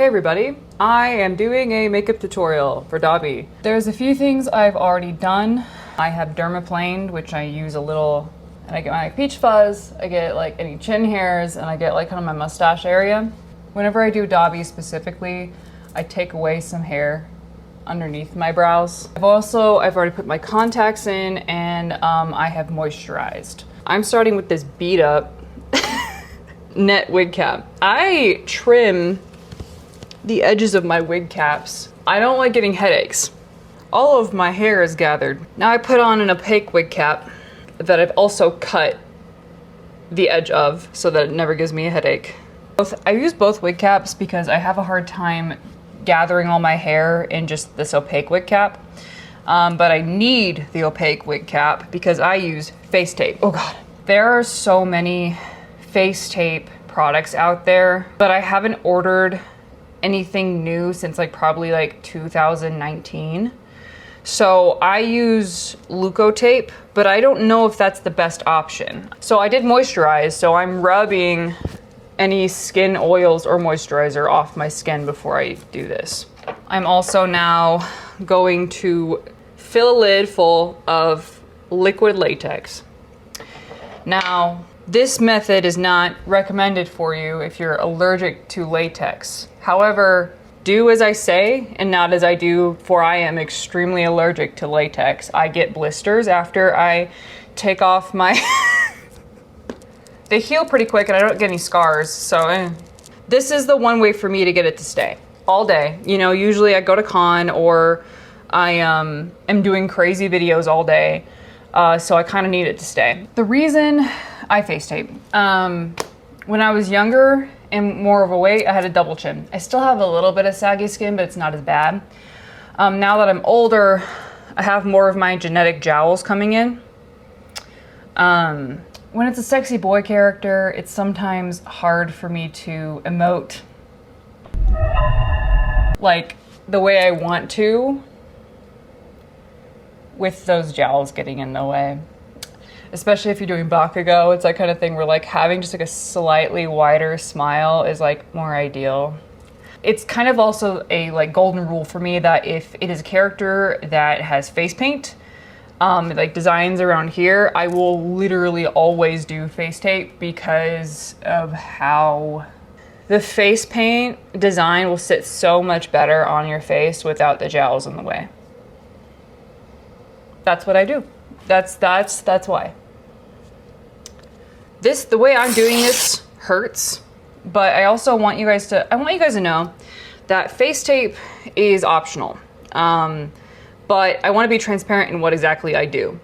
Hey everybody, I am doing a makeup tutorial for Dabi. There's a few things I've already done. I have dermaplaned, which I use a little, and I get my peach fuzz, I get like any chin hairs, and I get like kind of my mustache area. Whenever I do Dabi specifically, I take away some hair underneath my brows. I've already put my contacts in, and I have moisturized. I'm starting with this beat up net wig cap. I trim the edges of my wig caps. I don't like getting headaches. All of my hair is gathered. Now I put on an opaque wig cap that I've also cut the edge of so that it never gives me a headache. I use both wig caps because I have a hard time gathering all my hair in just this opaque wig cap. But I need the opaque wig cap because I use face tape. Oh God. There are so many face tape products out there, but I haven't ordered anything new since probably 2019. So I use Leukotape, but I don't know if that's the best option. So I did moisturize, so I'm rubbing any skin oils or moisturizer off my skin before I do this. I'm also now going to fill a lid full of liquid latex. Now, this method is not recommended for you if you're allergic to latex. However, do as I say and not as I do, for I am extremely allergic to latex. I get blisters after I take off my... They heal pretty quick and I don't get any scars, so This is the one way for me to get it to stay all day. You know, usually I go to con or I am doing crazy videos all day, so I kind of need it to stay. The reason I face tape. When I was younger and more overweight, I had a double chin. I still have a little bit of saggy skin, but it's not as bad. Now that I'm older, I have more of my genetic jowls coming in. When it's a sexy boy character, it's sometimes hard for me to emote like the way I want to with those jowls getting in the way. Especially if you're doing Bakugo, it's that kind of thing where having just a slightly wider smile is more ideal. It's kind of also a golden rule for me that if it is a character that has face paint, designs around here, I will literally always do face tape because of how the face paint design will sit so much better on your face without the jowls in the way. That's what I do. That's why. The way I'm doing this hurts, but I also want you guys to know that face tape is optional. But I want to be transparent in what exactly I do.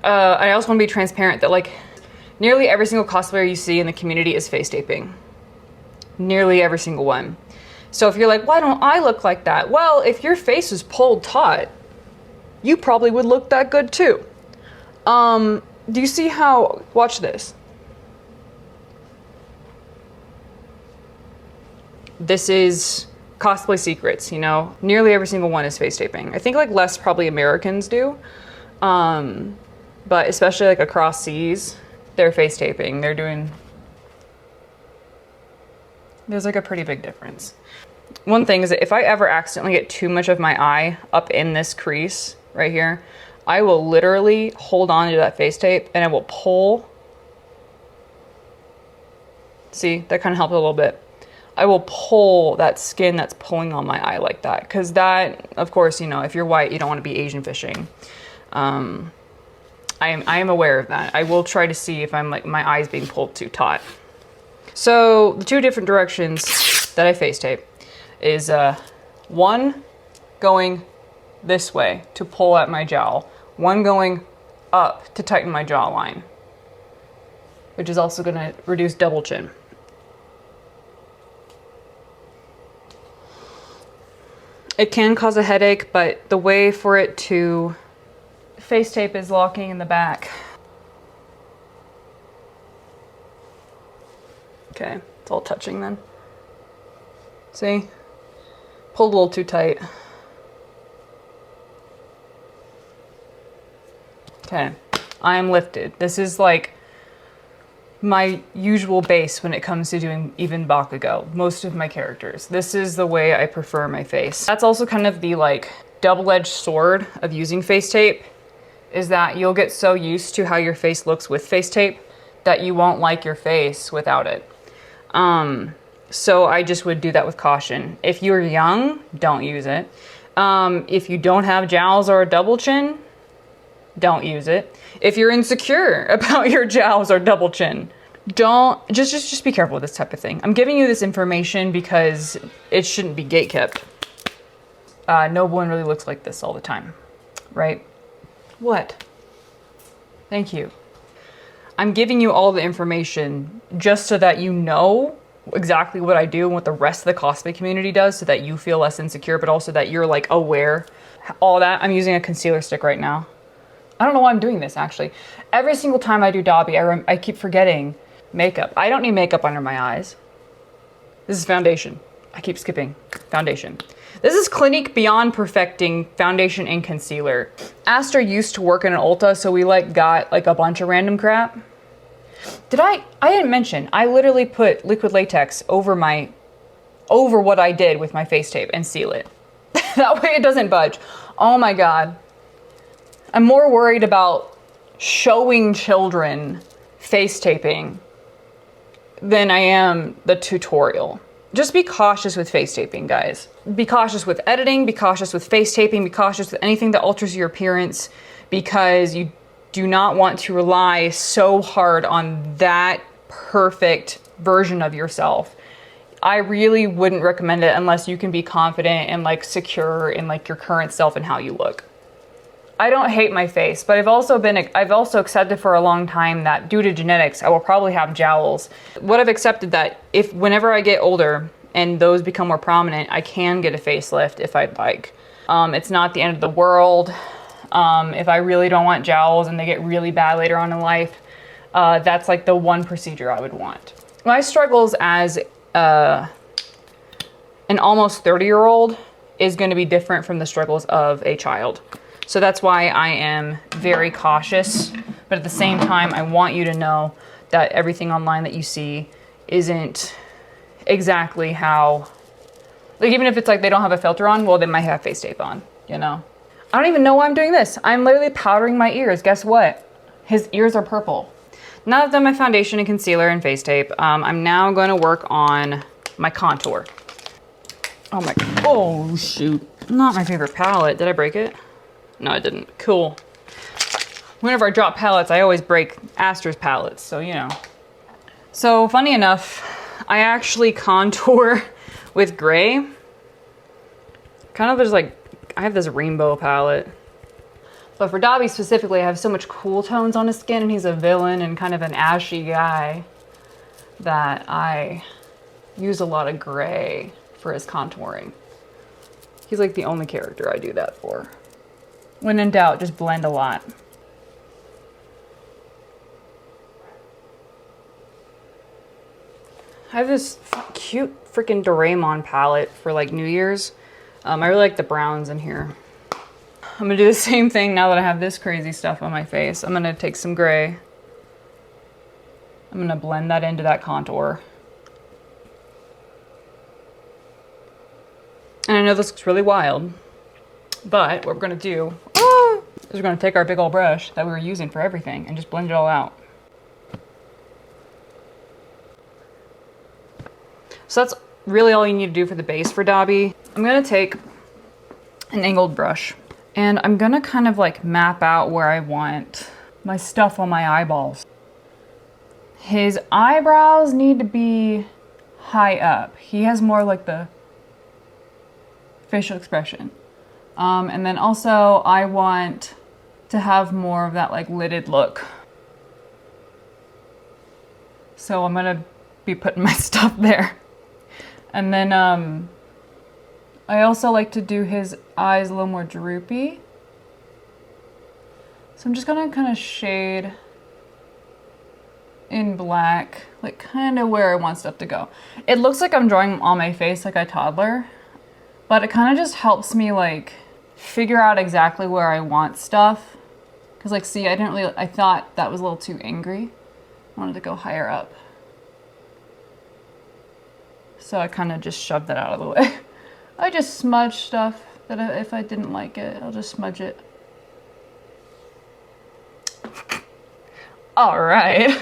I also want to be transparent that nearly every single cosplayer you see in the community is face taping. Nearly every single one. So if you're like, why don't I look like that? Well, if your face is pulled taut, you probably would look that good too. Do you see how, watch this. This is Cosplay secrets, you know? Nearly every single one is face taping. I think less probably Americans do. But especially across seas, they're face taping. They're doing... There's a pretty big difference. One thing is that if I ever accidentally get too much of my eye up in this crease right here, I will literally hold on to that face tape and I will pull. See, that kind of helped a little bit. I will pull that skin that's pulling on my eye like that. Because that, of course, you know, if you're white, you don't want to be Asian fishing. I am aware of that. I will try to see if I'm my eye's being pulled too taut. So the two different directions that I face tape is one going this way to pull at my jowl, one going up to tighten my jawline, which is also going to reduce double chin. It can cause a headache, but the way for it to face tape is locking in the back. Okay, it's all touching then. See? Pulled a little too tight. Okay, I am lifted. This is my usual base when it comes to doing even Bakugo, most of my characters. This is the way I prefer my face. That's also kind of the like double-edged sword of using face tape, is that you'll get so used to how your face looks with face tape that you won't like your face without it. So I just would do that with caution. If you're young, don't use it. If you don't have jowls or a double chin, don't use it. If you're insecure about your jowls or double chin, just be careful with this type of thing. I'm giving you this information because it shouldn't be gatekept. No one really looks like this all the time, right? What? Thank you. I'm giving you all the information just so that you know exactly what I do and what the rest of the cosplay community does, so that you feel less insecure, but also that you're like aware. All that. I'm using a concealer stick right now. I don't know why I'm doing this, actually. Every single time I do Dabi, I keep forgetting makeup. I don't need makeup under my eyes. This is foundation. I keep skipping foundation. This is Clinique Beyond Perfecting Foundation and Concealer. Aster used to work in an Ulta, so we like got like a bunch of random crap. I didn't mention, I literally put liquid latex over what I did with my face tape and seal it. That way it doesn't budge. Oh my God. I'm more worried about showing children face taping than I am the tutorial. Just be cautious with face taping, guys. Be cautious with editing, be cautious with face taping, be cautious with anything that alters your appearance, because you do not want to rely so hard on that perfect version of yourself. I really wouldn't recommend it unless you can be confident and like secure in like your current self and how you look. I don't hate my face, but I've also accepted for a long time that due to genetics, I will probably have jowls. What I've accepted that whenever I get older and those become more prominent, I can get a facelift if I'd like. It's not the end of the world. If I really don't want jowls and they get really bad later on in life, that's like the one procedure I would want. My struggles as an almost 30-year-old is going to be different from the struggles of a child. So that's why I am very cautious, but at the same time, I want you to know that everything online that you see isn't exactly how, like even if it's like they don't have a filter on, well, they might have face tape on, you know? I don't even know why I'm doing this. I'm literally powdering my ears. Guess what? His ears are purple. Now that I've done my foundation and concealer and face tape, I'm now going to work on my contour. Oh shoot. Not my favorite palette. Did I break it? No, I didn't. Cool. Whenever I drop palettes, I always break Aster's palettes, so you know. So funny enough, I actually contour with gray. Kind of just like, I have this rainbow palette. But for Dabi specifically, I have so much cool tones on his skin, and he's a villain and kind of an ashy guy, that I use a lot of gray for his contouring. He's like the only character I do that for. When in doubt, just blend a lot. I have this cute freaking Doraemon palette for like New Year's. I really like the browns in here. I'm gonna do the same thing now that I have this crazy stuff on my face. I'm gonna take some gray. I'm gonna blend that into that contour. And I know this looks really wild, but what we're gonna do is we're gonna take our big old brush that we were using for everything and just blend it all out. So that's really all you need to do for the base for Dabi. I'm gonna take an angled brush and I'm gonna kind of like map out where I want my stuff on my eyeballs. His eyebrows need to be high up. He has more like the facial expression. And then also I want to have more of that like lidded look. So I'm gonna be putting my stuff there. And then I also like to do his eyes a little more droopy. So I'm just gonna kind of shade in black, like kind of where I want stuff to go. It looks like I'm drawing on my face like a toddler, but it kind of just helps me like figure out exactly where I want stuff. Cause like, see, I thought that was a little too angry. wanted to go higher up. So I kind of just shoved that out of the way. I just smudge stuff that if I didn't like it, I'll just smudge it. All right.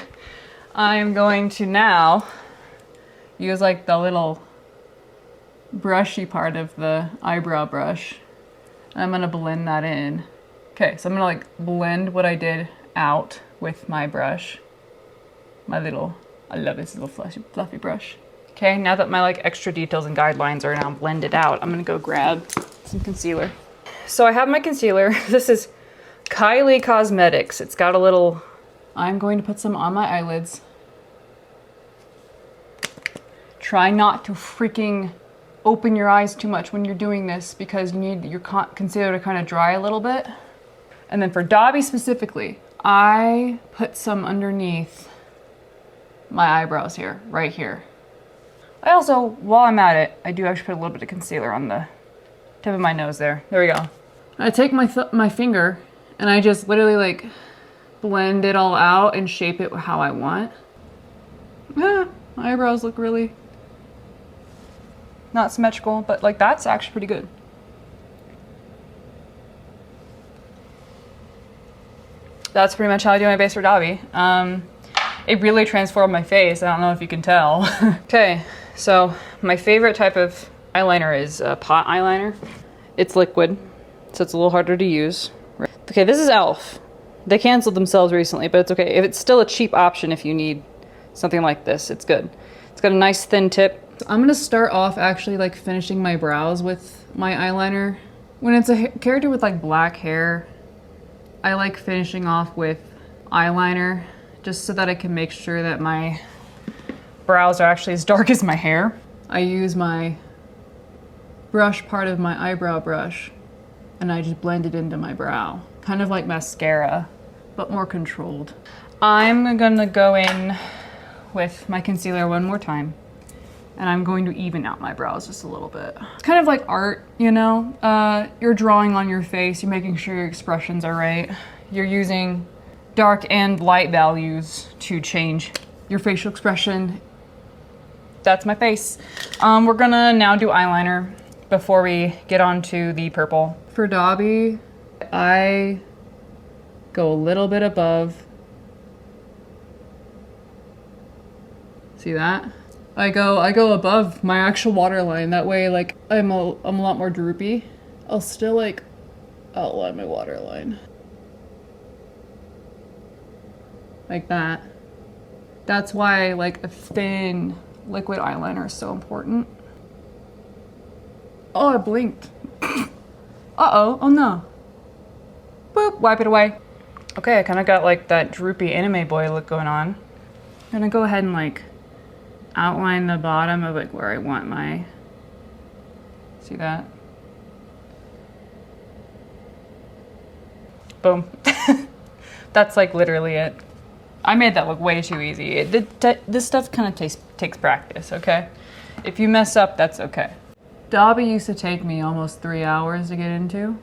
I'm going to now use like the little brushy part of the eyebrow brush. And I'm gonna blend that in. Okay, so I'm gonna like blend what I did out with my brush. I love this little fluffy brush. Okay, now that my like extra details and guidelines are now blended out, I'm gonna go grab some concealer. So I have my concealer. This is Kylie Cosmetics. It's got a little, I'm going to put some on my eyelids. Try not to freaking open your eyes too much when you're doing this because you need your concealer to kind of dry a little bit. And then for Dabi specifically, I put some underneath my eyebrows here, right here. I also, while I'm at it, I do actually put a little bit of concealer on the tip of my nose there. There we go. I take my finger and I just literally like blend it all out and shape it how I want. My eyebrows look really not symmetrical, but like that's actually pretty good. That's pretty much how I do my base for Dabi. It really transformed my face. I don't know if you can tell. Okay, so my favorite type of eyeliner is pot eyeliner. It's liquid, so it's a little harder to use. Okay, this is e.l.f. They canceled themselves recently, but it's okay. If it's still a cheap option if you need something like this, it's good. It's got a nice thin tip. I'm gonna start off actually like finishing my brows with my eyeliner. When it's a character with like black hair, I like finishing off with eyeliner just so that I can make sure that my brows are actually as dark as my hair. I use my brush part of my eyebrow brush and I just blend it into my brow. Kind of like mascara, but more controlled. I'm gonna go in with my concealer one more time and I'm going to even out my brows just a little bit. It's kind of like art, you know? You're drawing on your face, you're making sure your expressions are right. You're using dark and light values to change your facial expression. That's my face. We're gonna now do eyeliner before we get on to the purple. For Dabi, I go a little bit above. See that? I go above my actual waterline. That way, like, I'm a lot more droopy. I'll still, like, outline my waterline. Like that. That's why, like, a thin liquid eyeliner is so important. Oh, I blinked. Uh-oh, oh no. Boop, wipe it away. Okay, I kind of got, like, that droopy anime boy look going on. I'm gonna go ahead and, like, outline the bottom of like where I want my, see that? Boom. That's like literally it. I made that look way too easy. This stuff kind of takes practice, okay? If you mess up, that's okay. Dabi used to take me almost 3 hours to get into.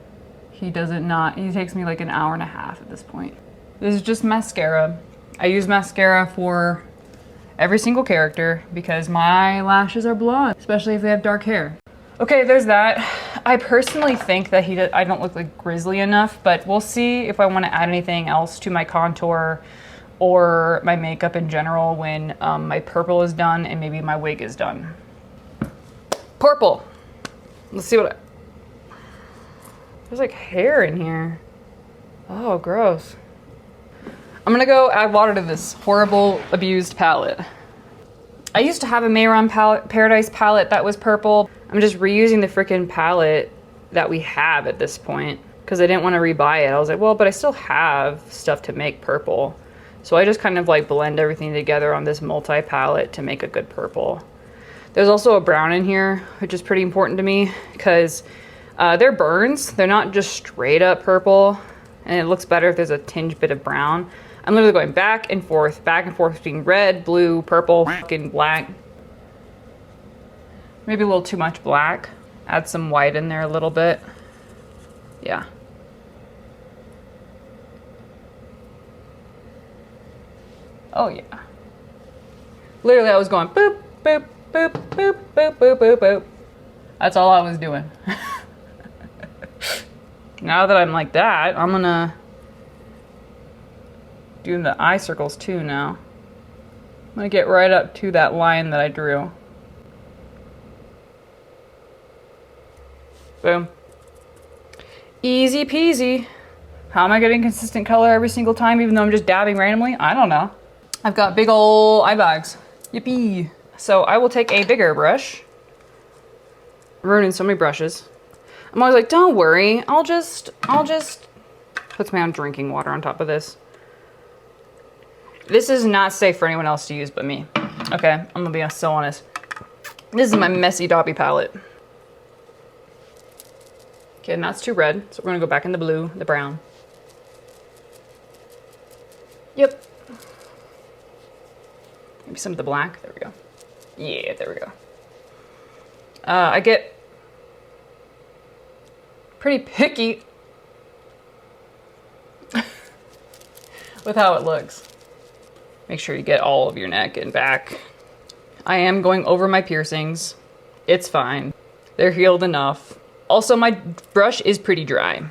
He takes me like an hour and a half at this point. This is just mascara. I use mascara for every single character because my lashes are blonde, especially if they have dark hair. Okay, there's that. I personally think that I don't look like grizzly enough, but we'll see if I want to add anything else to my contour or my makeup in general when my purple is done and maybe my wig is done. Purple. Let's see what there's like hair in here. Oh, gross. I'm gonna go add water to this horrible, abused palette. I used to have a Mayron Paradise palette that was purple. I'm just reusing the freaking palette that we have at this point because I didn't want to rebuy it. I was like, well, but I still have stuff to make purple. So I just kind of like blend everything together on this multi-palette to make a good purple. There's also a brown in here, which is pretty important to me because they're burns. They're not just straight up purple, and it looks better if there's a tinge bit of brown. I'm literally going back and forth between red, blue, purple, fucking black. Maybe a little too much black. Add some white in there a little bit. Yeah. Oh yeah. Literally, I was going boop, boop, boop, boop, boop, boop, boop, boop. That's all I was doing. Now that I'm like that, I'm gonna do the eye circles too now. I'm gonna get right up to that line that I drew. Boom. Easy peasy. How am I getting consistent color every single time even though I'm just dabbing randomly? I don't know. I've got big ol' eye bags. Yippee. So I will take a bigger brush. I'm ruining so many brushes. I'm always like, don't worry, I'll just put my own drinking water on top of this. This is not safe for anyone else to use but me. Okay, I'm gonna be so honest. This is my messy Dabi palette. Okay, and that's too red, so we're gonna go back in the blue, the brown. Yep. Maybe some of the black, there we go. Yeah, there we go. I get pretty picky with how it looks. Make sure you get all of your neck and back. I am going over my piercings. It's fine. They're healed enough. Also, my brush is pretty dry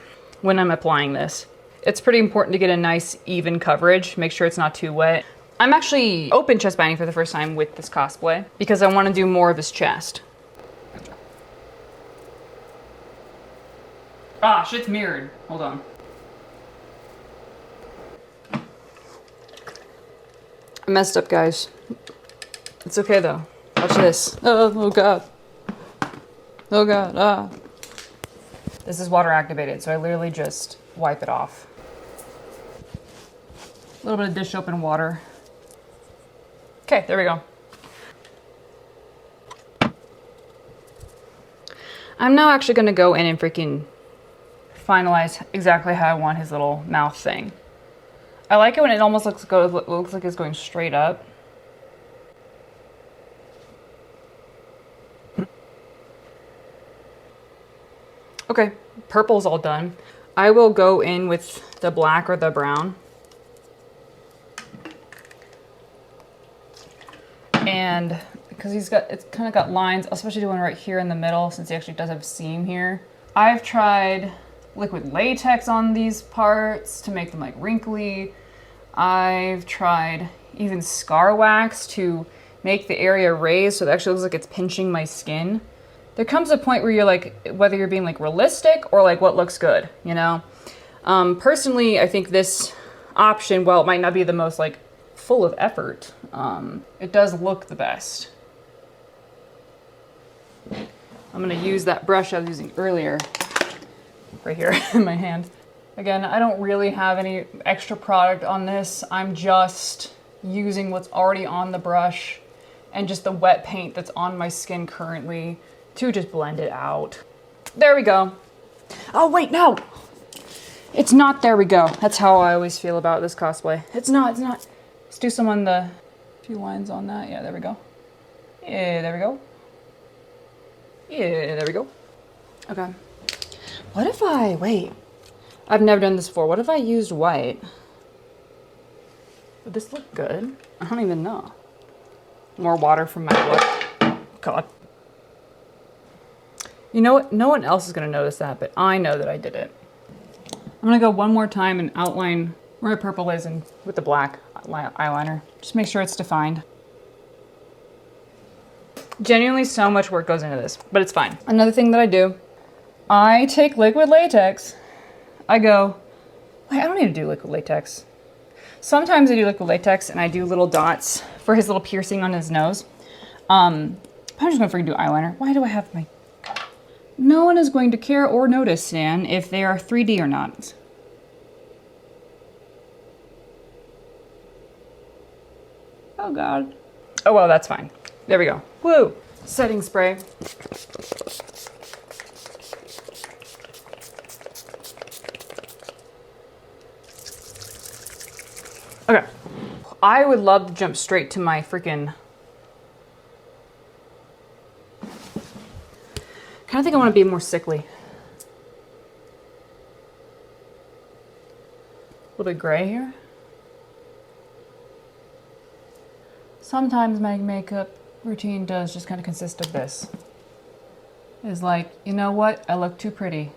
when I'm applying this. It's pretty important to get a nice even coverage. Make sure it's not too wet. I'm actually open chest binding for the first time with this cosplay because I want to do more of his chest. Ah, shit's mirrored. Hold on. I messed up, guys. It's okay though. Watch this. Oh god. Oh god. Ah. This is water activated, so I literally just wipe it off. A little bit of dish soap and water. Okay, there we go. I'm now actually gonna go in and freaking finalize exactly how I want his little mouth thing. I like it when it almost looks like it's going straight up. Okay, purple's all done. I will go in with the black or the brown. And because it's kind of got lines, especially doing right here in the middle since he actually does have a seam here. I've tried liquid latex on these parts to make them like wrinkly. I've tried even scar wax to make the area raised so it actually looks like it's pinching my skin. There comes a point where you're like, whether you're being like realistic or like what looks good, you know? Personally, I think this option, while it might not be the most like full of effort, it does look the best. I'm gonna use that brush I was using earlier, right here in my hand. Again, I don't really have any extra product on this. I'm just using what's already on the brush and just the wet paint that's on my skin currently to just blend it out. There we go. Oh wait, no! It's not there we go. That's how I always feel about this cosplay. It's not. Let's do some on the few lines on that. Yeah, there we go. Yeah, there we go. Yeah, there we go. Okay. What if wait. I've never done this before. What if I used white? Would this look good? I don't even know. More water from my blood. God. You know what? No one else is going to notice that, but I know that I did it. I'm going to go one more time and outline where my purple is and with the black eyeliner. Just make sure it's defined. Genuinely so much work goes into this, but it's fine. Another thing that I do, I take liquid latex. I go, wait, I don't need to do liquid latex. Sometimes I do liquid latex and I do little dots for his little piercing on his nose. I'm just gonna freaking do eyeliner. Why do I have my... No one is going to care or notice, Stan, if they are 3D or not. Oh God. Oh well, that's fine. There we go. Woo! Setting spray. Okay. I would love to jump straight to my freaking... I kind of think I want to be more sickly. A little bit gray here. sometimes my makeup routine does just kind of consist of this. Is like, you know what? I look too pretty.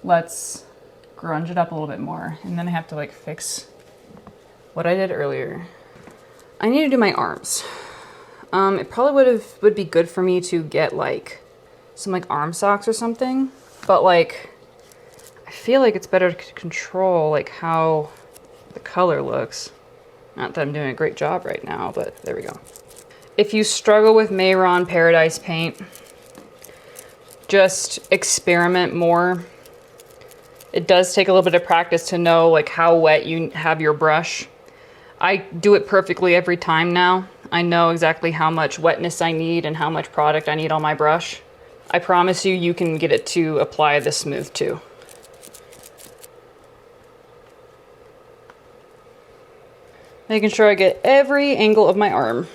Let's grunge it up a little bit more. And then I have to like fix what I did earlier. I need to do my arms. It probably would be good for me to get like some like arm socks or something, but like I feel like it's better to control like how the color looks. Not that I'm doing a great job right now, but there we go. If you struggle with Mehron Paradise paint, just experiment more. It does take a little bit of practice to know like how wet you have your brush. I do it perfectly every time now. I know exactly how much wetness I need and how much product I need on my brush. I promise you, you can get it to apply this smooth too. Making sure I get every angle of my arm.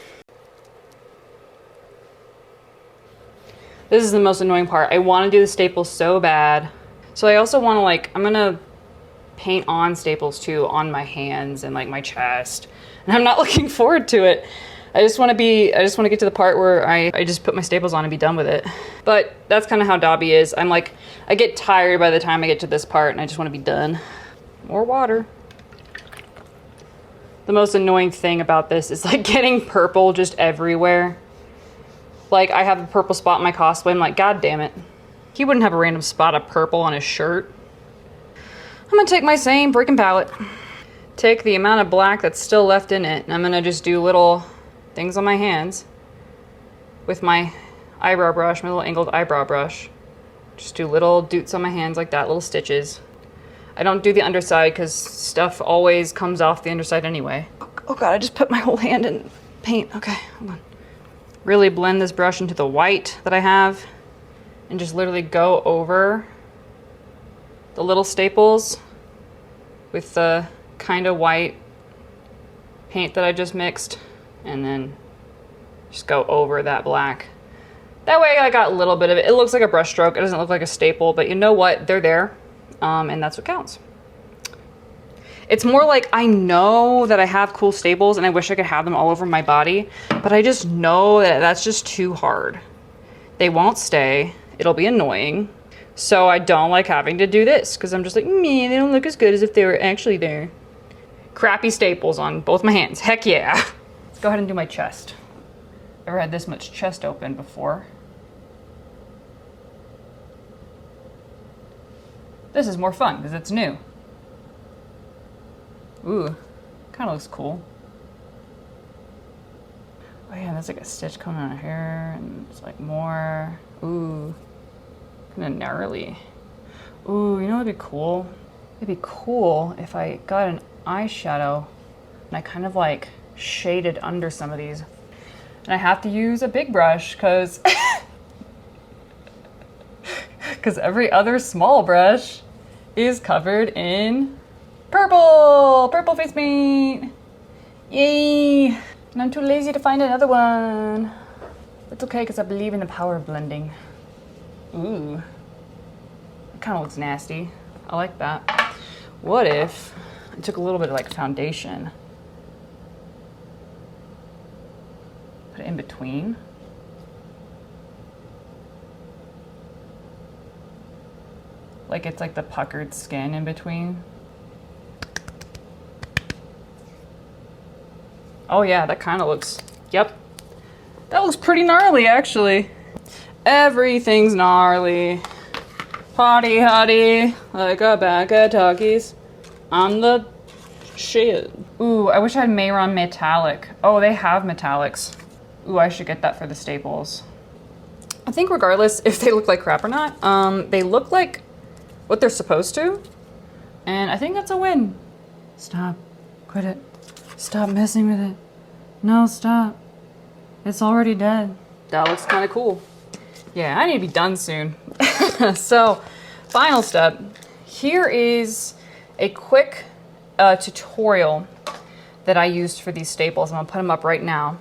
This is the most annoying part. I want to do the staples so bad. So I also want to like, I'm gonna paint on staples too on my hands and like my chest. And I'm not looking forward to it. I just want to get to the part where I just put my staples on and be done with it. But that's kind of how Dabi is. I'm like, I get tired by the time I get to this part and I just want to be done. More water. The most annoying thing about this is like getting purple just everywhere. Like I have a purple spot in my cosplay. I'm like, God damn it. He wouldn't have a random spot of purple on his shirt. I'm gonna take my same freaking palette. Take the amount of black that's still left in it, and I'm gonna just do little things on my hands with my eyebrow brush, my little angled eyebrow brush. Just do little doots on my hands like that, little stitches. I don't do the underside because stuff always comes off the underside anyway. Oh God, I just put my whole hand in paint. Okay, hold on. Really blend this brush into the white that I have and just literally go over the little staples with the kind of white paint that I just mixed, and then just go over that black. That way I got a little bit of it. It looks like a brush stroke. It doesn't look like a staple, but you know what? They're there, and that's what counts. It's more like I know that I have cool staples and I wish I could have them all over my body, but I just know that that's just too hard. They won't stay. It'll be annoying. So I don't like having to do this because I'm just like, man, they don't look as good as if they were actually there. Crappy staples on both my hands. Heck yeah. Let's go ahead and do my chest. Never had this much chest open before. This is more fun because it's new. Ooh, kind of looks cool. Oh yeah, there's like a stitch coming on here and it's like more. Ooh. Kind of gnarly. Ooh, you know what'd be cool? It'd be cool if I got an eyeshadow and I kind of like shaded under some of these. And I have to use a big brush because every other small brush is covered in purple face paint. Yay! And I'm too lazy to find another one. It's okay because I believe in the power of blending. Ooh, it kind of looks nasty. I like that. What if I took a little bit of like foundation, put it in between? Like it's like the puckered skin in between. Oh yeah, that kind of looks, yep. That looks pretty gnarly actually. Everything's gnarly. Party hottie, like a bag of talkies. I'm the shit. Ooh, I wish I had Mehron Metallic. Oh, they have metallics. Ooh, I should get that for the staples. I think regardless if they look like crap or not, they look like what they're supposed to. And I think that's a win. Stop. Quit it. Stop messing with it. No, stop. It's already dead. That looks kind of cool. Yeah, I need to be done soon. So, final step. Here is a quick tutorial that I used for these staples. I'm gonna put them up right now.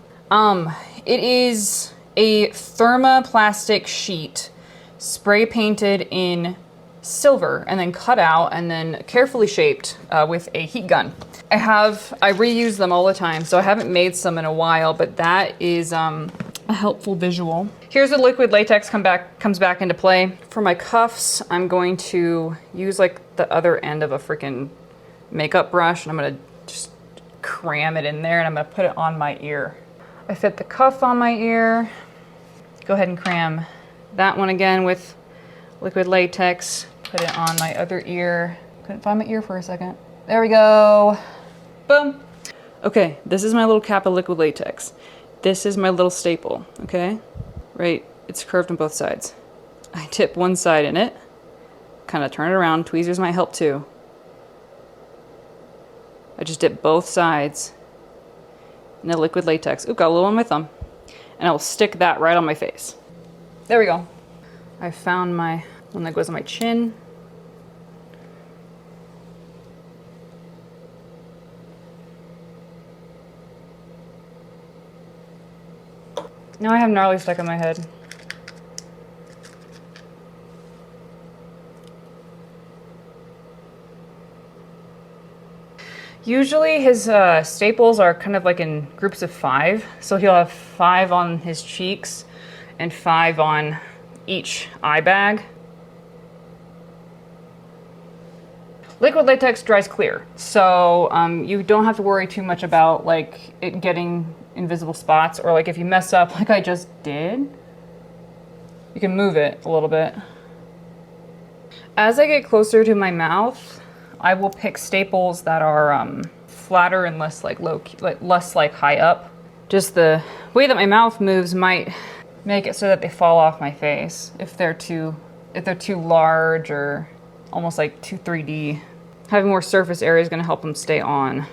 It is a thermoplastic sheet spray painted in silver and then cut out and then carefully shaped with a heat gun. I reuse them all the time, so I haven't made some in a while, but that is a helpful visual. Here's the liquid latex comes back into play. For my cuffs, I'm going to use like the other end of a freaking makeup brush, and I'm gonna just cram it in there, and I'm gonna put it on my ear. I fit the cuff on my ear. Go ahead and cram that one again with liquid latex. Put it on my other ear. Couldn't find my ear for a second. There we go. Boom. Okay, this is my little cap of liquid latex. This is my little staple, okay? Right, it's curved on both sides. I tip one side in it, kind of turn it around. Tweezers might help too. I just dip both sides in the liquid latex. Ooh, got a little on my thumb. And I will stick that right on my face. There we go. I found my one that goes on my chin. Now I have gnarly stuck in my head. Usually his staples are kind of like in groups of 5. So he'll have 5 on his cheeks and 5 on each eye bag. Liquid latex dries clear, so you don't have to worry too much about like it getting invisible spots, or like if you mess up like I just did, you can move it a little bit. As I get closer to my mouth, I will pick staples that are flatter and less like less like high up. Just the way that my mouth moves might make it so that they fall off my face if they're too large or almost like too 3D. Having more surface area is going to help them stay on.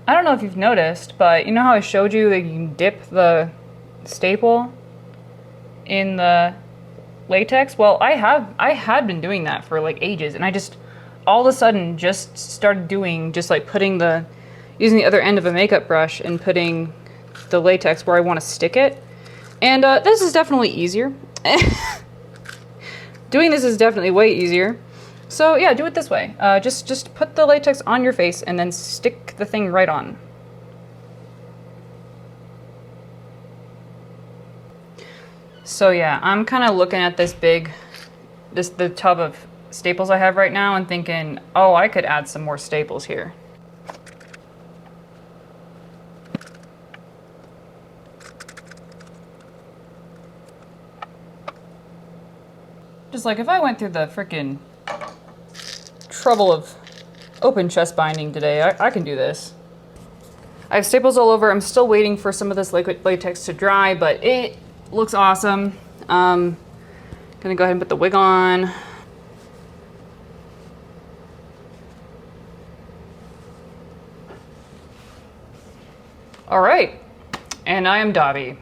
I don't know if you've noticed, but you know how I showed you that you can dip the staple in the latex? Well, I had been doing that for like ages, and I just all of a sudden just started doing using the other end of a makeup brush and putting the latex where I want to stick it. And this is definitely easier. Doing this is definitely way easier. So yeah, do it this way. Just put the latex on your face and then stick the thing right on. So yeah, I'm kind of looking at the tub of staples I have right now and thinking, oh, I could add some more staples here. Just like if I went through the frickin' trouble of open chest binding today, I can do this. I have staples all over. I'm still waiting for some of this liquid latex to dry, but it looks awesome. Gonna go ahead and put the wig on. All right, and I am Dabi.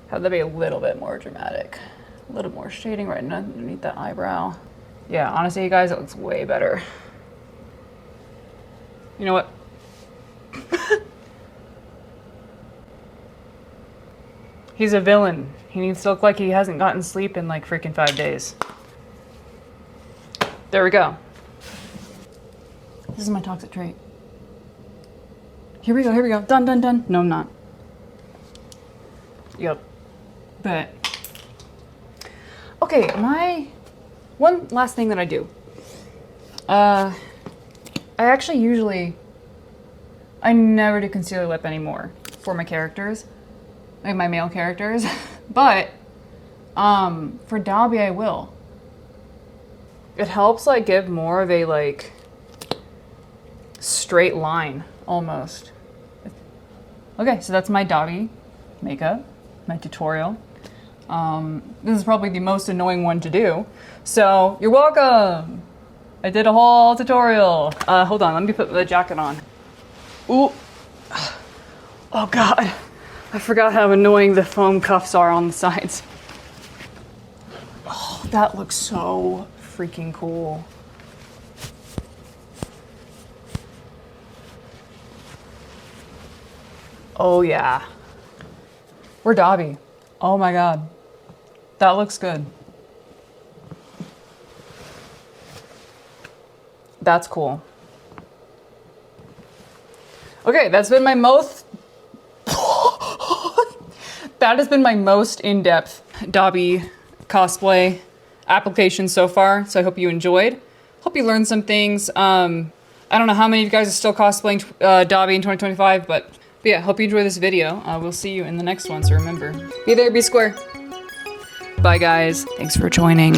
Have that be a little bit more dramatic. A little more shading right underneath that eyebrow. Yeah, honestly, you guys, it looks way better. You know what? He's a villain. He needs to look like he hasn't gotten sleep in like freaking 5 days. There we go. This is my toxic trait. Here we go. Done. No, I'm not. Yep. But, okay, my one last thing that I do. I never do concealer lip anymore for my characters, like my male characters, but for Dabi I will. It helps like give more of a like straight line almost. Okay, so that's my Dabi makeup, my tutorial. This is probably the most annoying one to do, so you're welcome. I did a whole tutorial. Hold on, let me put the jacket on. Ooh. Oh God, I forgot how annoying the foam cuffs are on the sides. Oh, that looks so freaking cool. Oh yeah. We're Dabi. Oh my god. That looks good. That's cool. Okay, that's been my most... that has been my most in-depth Dabi cosplay application so far, so I hope you enjoyed. Hope you learned some things. I don't know how many of you guys are still cosplaying Dabi in 2025, but yeah, hope you enjoy this video. We'll see you in the next one, so remember, be there, be square. Bye guys, thanks for joining.